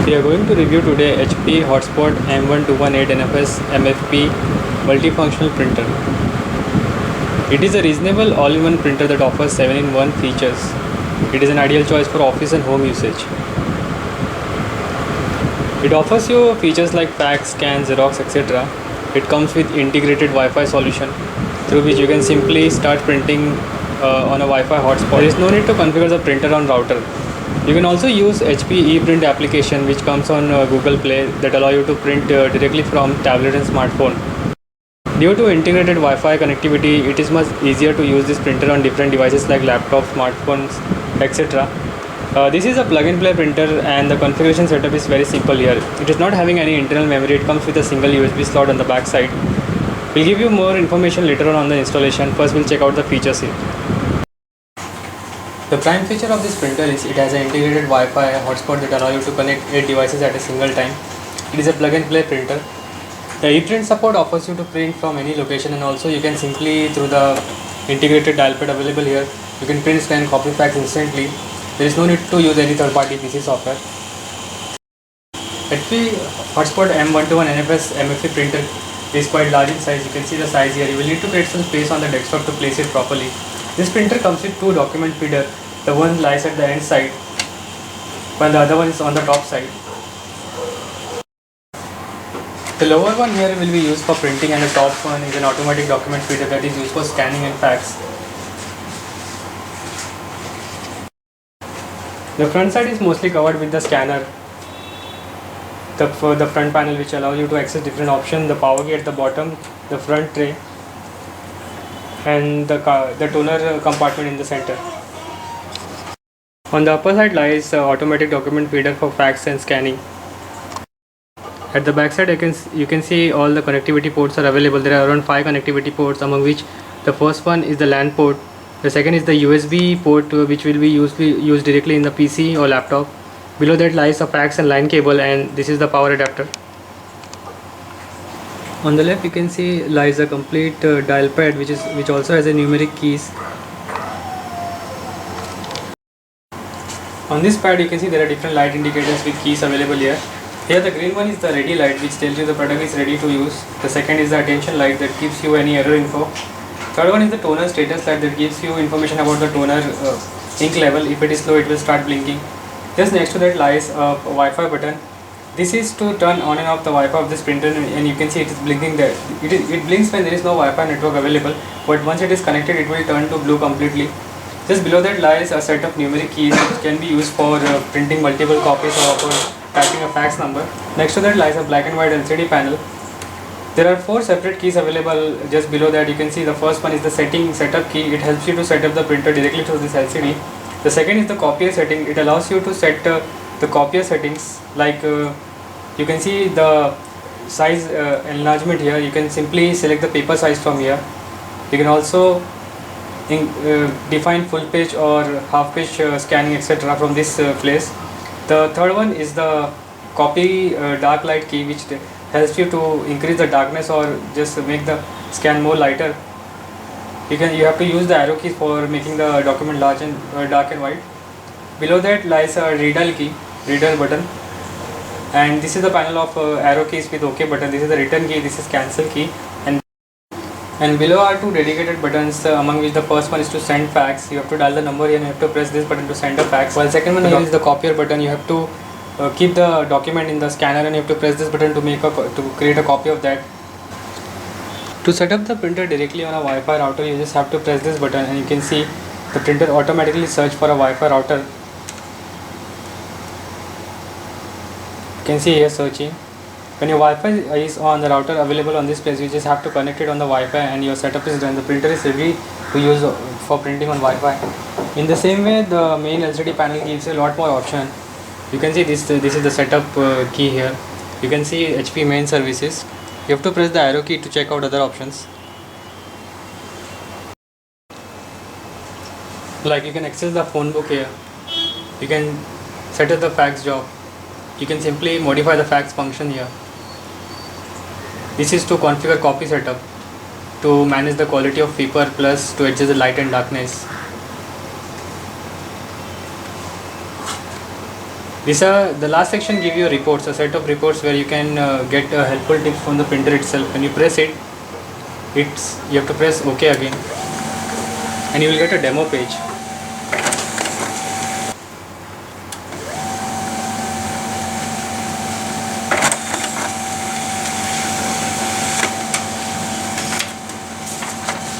We are going to review today HP Hotspot M1218nfs MFP multifunctional printer. It is a reasonable all-in-one printer that offers 7-in-1 features. It is an ideal choice for office and home usage. It offers you features like fax, scan, Xerox, etc. It comes with integrated Wi-Fi solution through which you can simply start printing on a Wi-Fi hotspot. There is no need to configure the printer on router. You can also use HP ePrint application which comes on Google Play that allow you to print directly from tablet and smartphone. Due to integrated Wi-Fi connectivity, it is much easier to use this printer on different devices like laptops, smartphones, etc. This is a plug-and-play printer and the configuration setup is very simple here. It is not having any internal memory, it comes with a single USB slot on the back side. We'll give you more information later on the installation. First we'll check out the features here. The prime feature of this printer is it has an integrated Wi-Fi hotspot that allows you to connect 8 devices at a single time. It is a plug-and-play printer. The ePrint support offers you to print from any location, and also you can simply, through the integrated dial pad available here, you can print, scan, copy fax instantly. There is no need to use any third-party PC software. HP Hotspot M1218nfs MFP printer is quite large in size. You can see the size here. You will need to create some space on the desktop to place it properly. This printer comes with two document feeder. The one lies at the end side, while the other one is on the top side. The lower one here will be used for printing, and the top one is an automatic document feeder that is used for scanning and fax. The front side is mostly covered with the scanner. The front panel which allows you to access different options, the power key at the bottom, the front tray, and the toner compartment in the center. On the upper side lies automatic document feeder for fax and scanning. At the back side you can see all the connectivity ports are available. There are around 5 connectivity ports, among which the first one is the LAN port. The second is the USB port which will be used directly in the PC or laptop. Below that lies a fax and line cable, and this is the power adapter. On the left you can see lies a complete dial pad which also has a numeric keys. On this pad you can see there are different light indicators with keys available here. Here the green one is the ready light which tells you the product is ready to use. The second is the attention light that gives you any error info. Third one is the toner status light that gives you information about the toner ink level. If it is low, it will start blinking. Just next to that lies a Wi-Fi button. This is to turn on and off the Wi-Fi of this printer, and you can see it is blinking there. It blinks when there is no Wi-Fi network available, but once it is connected it will turn to blue completely. Just below that lies a set of numeric keys which can be used for printing multiple copies or for typing a fax number. Next to that lies a black and white LCD panel. There are 4 separate keys available. Just below that you can see the first one is the setup key. It helps you to set up the printer directly through this LCD. The second is the copier setting. It allows you to set the copier settings, like you can see the size enlargement here. You can simply select the paper size from here. You can also define full page or half page scanning, etc. from this place. The third one is the copy dark light key, which helps you to increase the darkness or just make the scan more lighter. You have to use the arrow keys for making the document large and dark and white. Below that lies a reader button, and this is the panel of arrow keys with OK button. This is the return key, this is cancel key, and below are 2 dedicated buttons, among which the first one is to send fax. You have to dial the number here and you have to press this button to send a fax. While second one here is the copier button. You have to keep the document in the scanner and you have to press this button to create a copy of that. To set up the printer directly on a Wi-Fi router, you just have to press this button and you can see the printer automatically search for a Wi-Fi router. You can see here searching. When your Wi-Fi is on the router available on this place, you just have to connect it on the Wi-Fi and your setup is done. The printer is ready to use for printing on Wi-Fi. In the same way, the main LCD panel gives you a lot more option. You can see this is the setup key here. You can see HP main services. You have to press the arrow key to check out other options. Like you can access the phone book here. You can set up the fax job. You can simply modify the fax function here. This is to configure copy setup, to manage the quality of paper, plus to adjust the light and darkness. The last section give you reports, a set of reports where you can get helpful tips from the printer itself. When you press it, you have to press OK again, and you will get a demo page.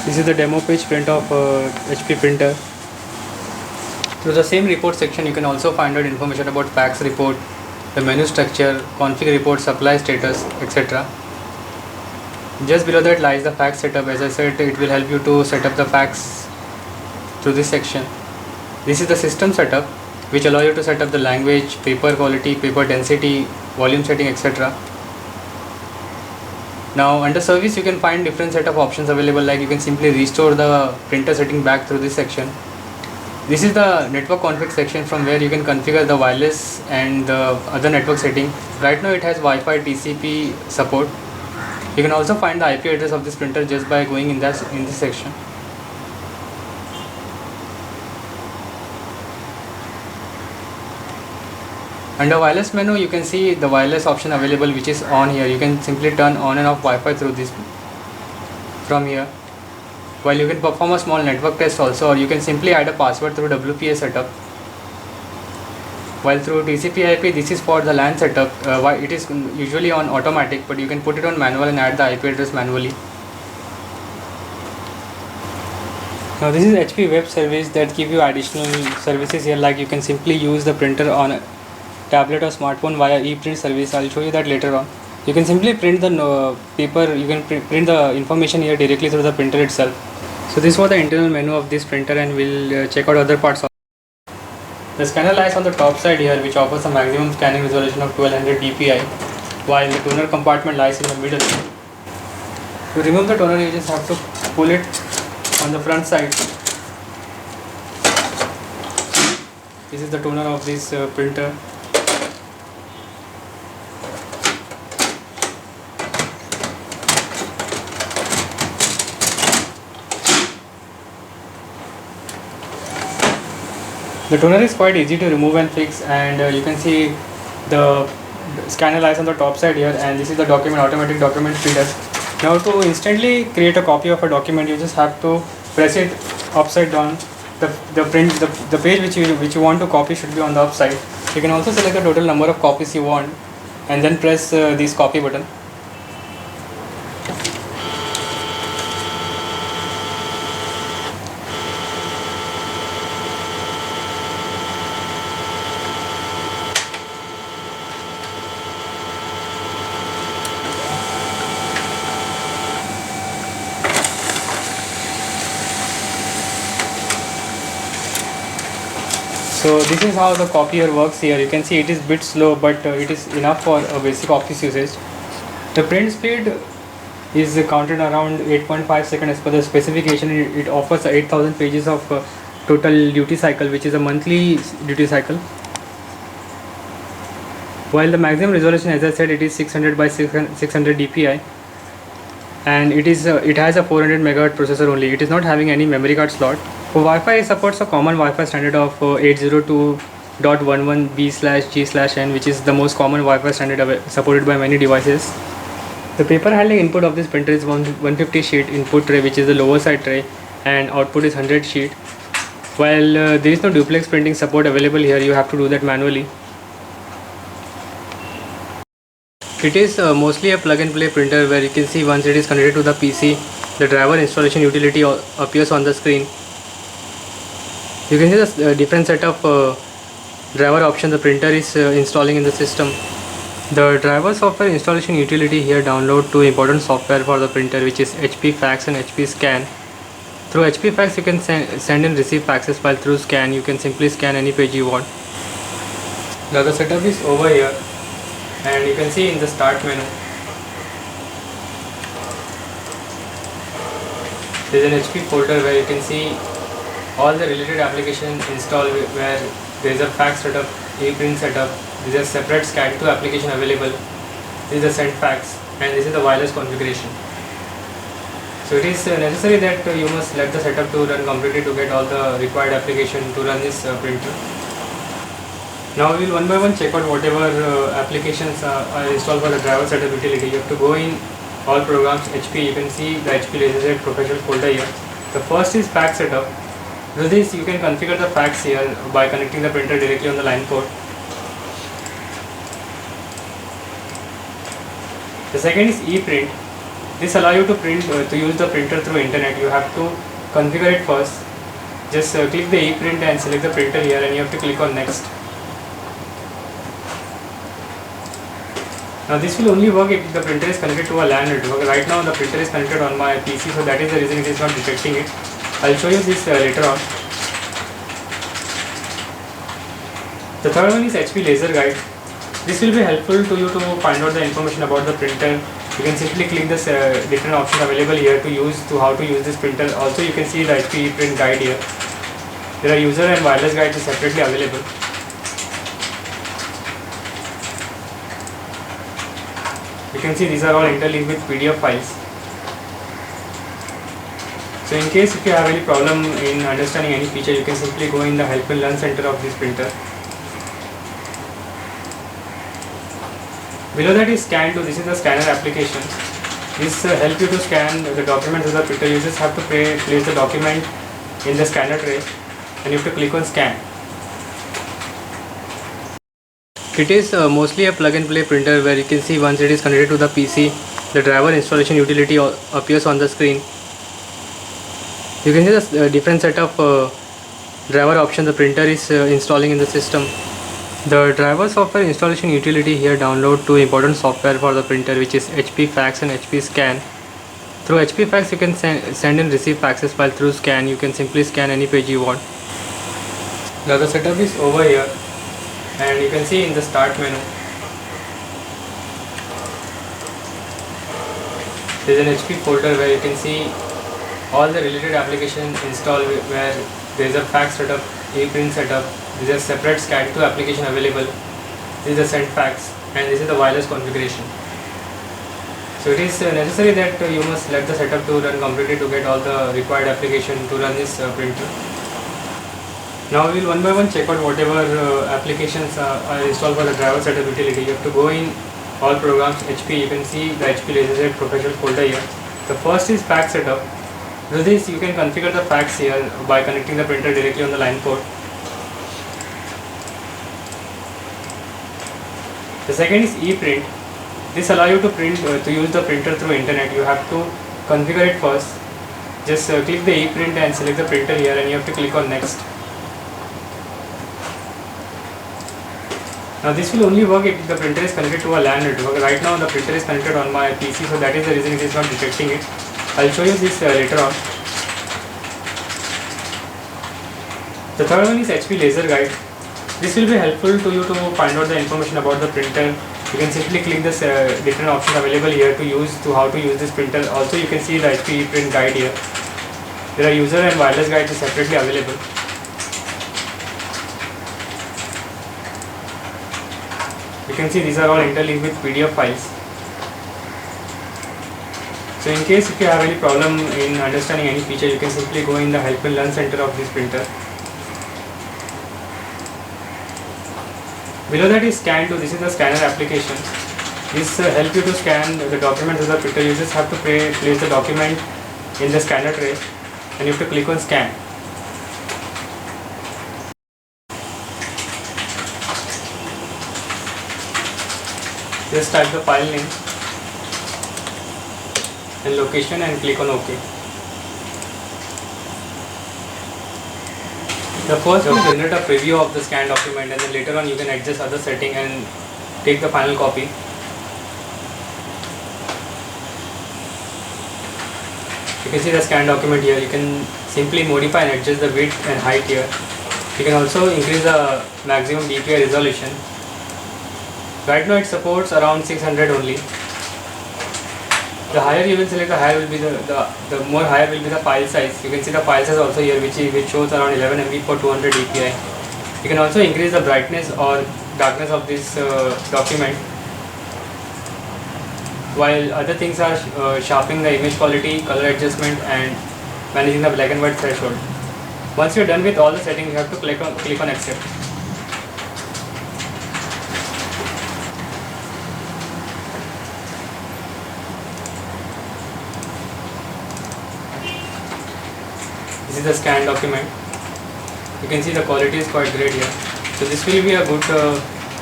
This is the demo page print of HP printer. Through the same report section, you can also find out information about fax report, the menu structure, config report, supply status, etc. Just below that lies the fax setup. As I said, it will help you to set up the fax through this section. This is the system setup, which allows you to set up the language, paper quality, paper density, volume setting, etc. Now under service, you can find different set of options available, like you can simply restore the printer setting back through this section. This is the network config section, from where you can configure the wireless and the other network setting. Right now it has Wi-Fi TCP support. You can also find the IP address of this printer just by going in this section. Under wireless menu, you can see the wireless option available, which is on here. You can simply turn on and off Wi-Fi through this from here. While you can perform a small network test also, or you can simply add a password through WPA setup. While through TCP/IP, this is for the LAN setup. It is usually on automatic, but you can put it on manual and add the IP address manually. Now this is HP web service that give you additional services here, like you can simply use the printer on a tablet or smartphone via ePrint service. I'll show you that later on. You can simply print the paper, you can print the information here directly through the printer itself. So this was the internal menu of this printer, and we'll check out other parts. The scanner lies on the top side here, which offers a maximum scanning resolution of 1200 dpi, while the toner compartment lies in the middle. To remove the toner, you just have to pull it on the front side. This is the toner of this printer. The toner is quite easy to remove and fix, and you can see the scanner lies on the top side here, and this is the automatic document reader. Now to instantly create a copy of a document, you just have to press it upside down. The page which you want to copy should be on the upside. You can also select the total number of copies you want, and then press this copy button. So this is how the copier works here. You can see it is a bit slow, but it is enough for a basic office usage. The print speed is counted around 8.5 seconds as per the specification. It offers 8,000 pages of total duty cycle, which is a monthly duty cycle. While the maximum resolution, as I said, it is 600 by 600 dpi, and it has a 400 megahertz processor only. It is not having any memory card slot. For Wi-Fi, it supports a common Wi-Fi standard of 802.11b/g/n, which is the most common Wi-Fi standard supported by many devices. The paper handling input of this printer is 150 sheet input tray, which is the lower side tray, and output is 100 sheet. While there is no duplex printing support available here, you have to do that manually. It is mostly a plug and play printer, where you can see once it is connected to the PC, the driver installation utility appears on the screen. You can see the different set of driver options the printer is installing in the system. The driver software installation utility here download two important software for the printer, which is HP Fax and HP Scan. Through HP Fax, you can send and receive faxes, while through Scan, you can simply scan any page you want. Now the setup is over here, and you can see in the start menu, there is an HP folder where you can see all the related applications installed, where there is a fax setup, ePrint setup, there is a separate SCAD2 application available, this is the send fax, and this is the wireless configuration. So it is necessary that you must let the setup to run completely to get all the required application to run this printer. Now we will one by one check out whatever applications are installed for the driver setup utility. You have to go in all programs, HP. You can see the HP LaserJet professional folder here. The first is fax setup. With this you can configure the fax here by connecting the printer directly on the line port. The second is ePrint. This allows you to print to use the printer through internet. You have to configure it first. Just click the ePrint and select the printer here, and you have to click on next. Now this will only work if the printer is connected to a LAN network. Right now the printer is connected on my PC, so that is the reason it is not detecting it. I'll show you this later on. The third one is HP Laser Guide. This will be helpful to you to find out the information about the printer. You can simply click this different options available here to how to use this printer. Also you can see the HP print guide here. There are user and wireless guides separately available. You can see these are all interlinked with PDF files. So in case if you have any problem in understanding any feature, you can simply go in the help and learn center of this printer. Below that is scan to. This is the scanner application. This helps you to scan the documents that the printer users. Have to place the document in the scanner tray, and you have to click on scan. It is mostly a plug and play printer where you can see once it is connected to the PC, the driver installation utility appears on the screen. You can see the different set of driver options the printer is installing in the system. The driver software installation utility here download two important software for the printer, which is HP Fax and HP Scan. Through HP Fax you can send and receive faxes, while through Scan you can simply scan any page you want. Now the setup is over here, and you can see in the start menu there is an HP folder where you can see all the related applications installed, where there is a fax setup, ePrint setup. These are separate SCAN2 application available. This is the send fax, and this is the wireless configuration. So it is necessary that you must let the setup to run completely to get all the required application to run this printer. Now we will one by one check out whatever applications are installed for the driver setup utility. You have to go in all programs, HP. You can see the HP LaserJet professional folder here. The first is fax setup. With this you can configure the fax here by connecting the printer directly on the line port. The second is ePrint. This allows you to print to use the printer through internet. You have to configure it first. Just click the ePrint and select the printer here, and you have to click on next. Now this will only work if the printer is connected to a LAN network. Right now the printer is connected on my PC, so that is the reason it is not detecting it. I'll show you this later on. The third one is HP Laser Guide. This will be helpful to you to find out the information about the printer. You can simply click this different options available here to how to use this printer. Also you can see the HP print guide here. There are user and wireless guides separately available. You can see these are all interlinked with PDF files. So in case if you have any problem in understanding any feature, you can simply go in the help and learn center of this printer. Below that is scan2. This is the scanner application. This helps you to scan the documents that the printer users. Have to place the document in the scanner tray, and you have to click on scan. Just type the file name and location and click on OK. The first will generate a preview of the scanned document, and then later on you can adjust other setting and take the final copy. You can see the scanned document here. You can simply modify and adjust the width and height here. You can also increase the maximum DPI resolution. Right now it supports around 600 only. The higher you will select, the higher will be the more higher will be the file size. You can see the file size also here, which shows around 11 MB for 200 DPI. You can also increase the brightness or darkness of this document, while other things are sharpening the image quality, color adjustment, and managing the black and white threshold. Once you are done with all the settings, you have to click on accept. This is the scan document. You can see the quality is quite great here. So this will be a good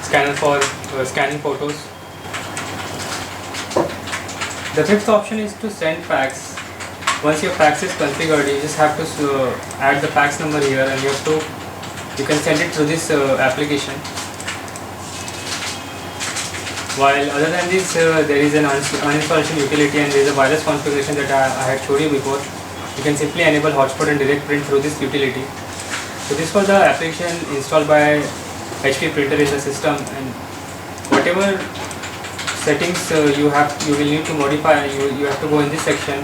scanner for scanning photos. The fifth option is to send fax. Once your fax is configured, you just have to add the fax number here, and you can send it through this application. While other than this, there is an uninstallation utility, and there is a wireless configuration that I had showed you before. You can simply enable hotspot and direct print through this utility. So this was the application installed by HP printer in the system, and whatever settings you will need to modify, you have to go in this section.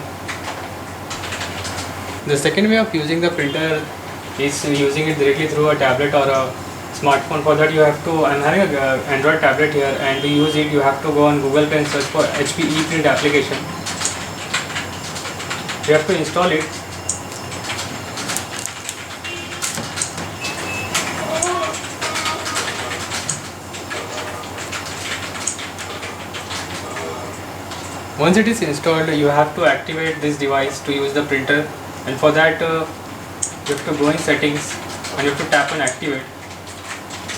The second way of using the printer is using it directly through a tablet or a smartphone. For that, I'm having an Android tablet here, and to use it you have to go on Google Play and search for HP ePrint application. You have to install it. Once it is installed, you have to activate this device to use the printer, and for that you have to go in settings and you have to tap on activate.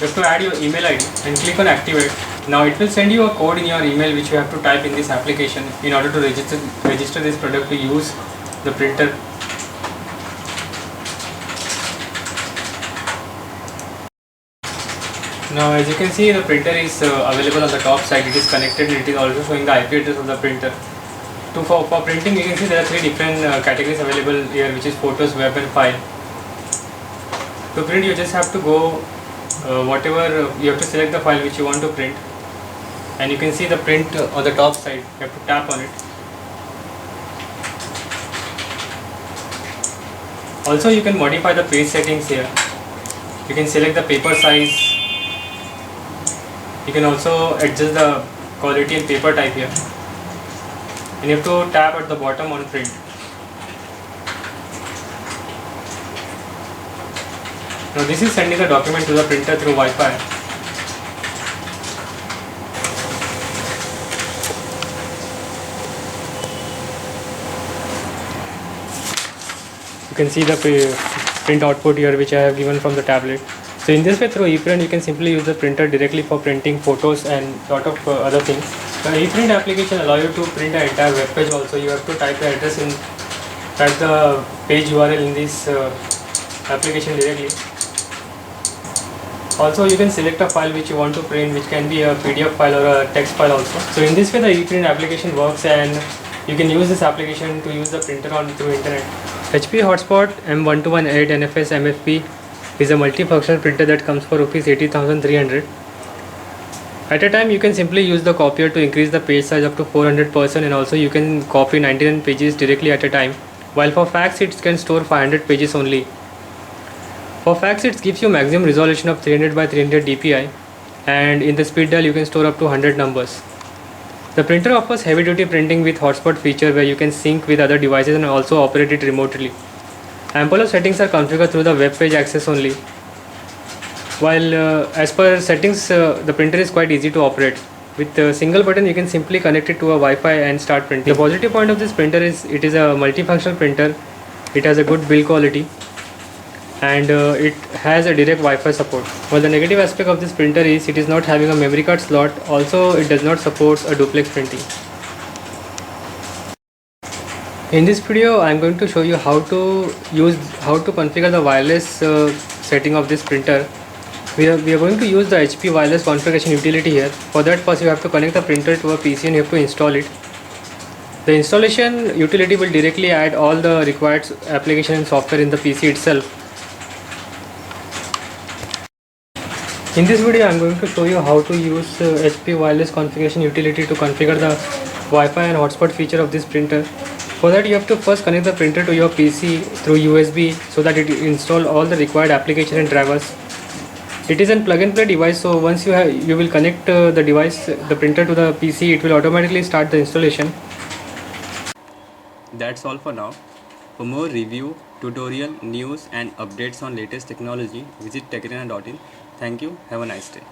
You have to add your email ID and click on activate. Now it will send you a code in your email which you have to type in this application in order to register this product to use the printer. Now as you can see, the printer is available on the top side. It is connected, and it is also showing the IP address of the printer. For printing, you can see there are three different categories available here, which is photos, web and file. To print, you just have to go you have to select the file which you want to print, and you can see the print on the top side. You have to tap on it. Also, you can modify the page settings here. You can select the paper size. You can also adjust the quality and paper type here, and you have to tap at the bottom on print. Now this is sending the document to the printer through Wi-Fi. You can see the print output here which I have given from the tablet. So in this way, through ePrint, you can simply use the printer directly for printing photos and lot of other things. The ePrint application allows you to print an entire web page also. You have to type the address type the page URL in this application directly. Also, you can select a file which you want to print, which can be a PDF file or a text file also. So in this way, the ePrint application works, and you can use this application to use the printer through internet. HP Hotspot M1218nfs MFP is a multifunctional printer that comes for Rs 80,300. At a time, you can simply use the copier to increase the page size up to 400%, and also you can copy 99 pages directly at a time. While for fax, it can store 500 pages only. For fax, it gives you maximum resolution of 300 by 300 dpi, and in the speed dial you can store up to 100 numbers. The printer offers heavy duty printing with hotspot feature where you can sync with other devices and also operate it remotely. Ample of settings are configured through the web page access only. While as per settings, the printer is quite easy to operate. With a single button, you can simply connect it to a Wi-Fi and start printing. The positive point of this printer is it is a multifunctional printer. It has a good build quality, and it has a direct Wi-Fi support. While the negative aspect of this printer is it is not having a memory card slot. Also, it does not support a duplex printing. In this video, I am going to show you how to configure the wireless setting of this printer. We are going to use the HP wireless configuration utility here. For that, first you have to connect the printer to a PC and you have to install it. The installation utility will directly add all the required application and software in the PC itself. In this video, I am going to show you how to use HP wireless configuration utility to configure the Wi-Fi and hotspot feature of this printer. For that, you have to first connect the printer to your PC through USB so that it install all the required application and drivers. It is a plug-and-play device, so once you will connect the printer to the PC, it will automatically start the installation. That's all for now. For more review, tutorial, news and updates on latest technology, visit techarena.in. Thank you. Have a nice day.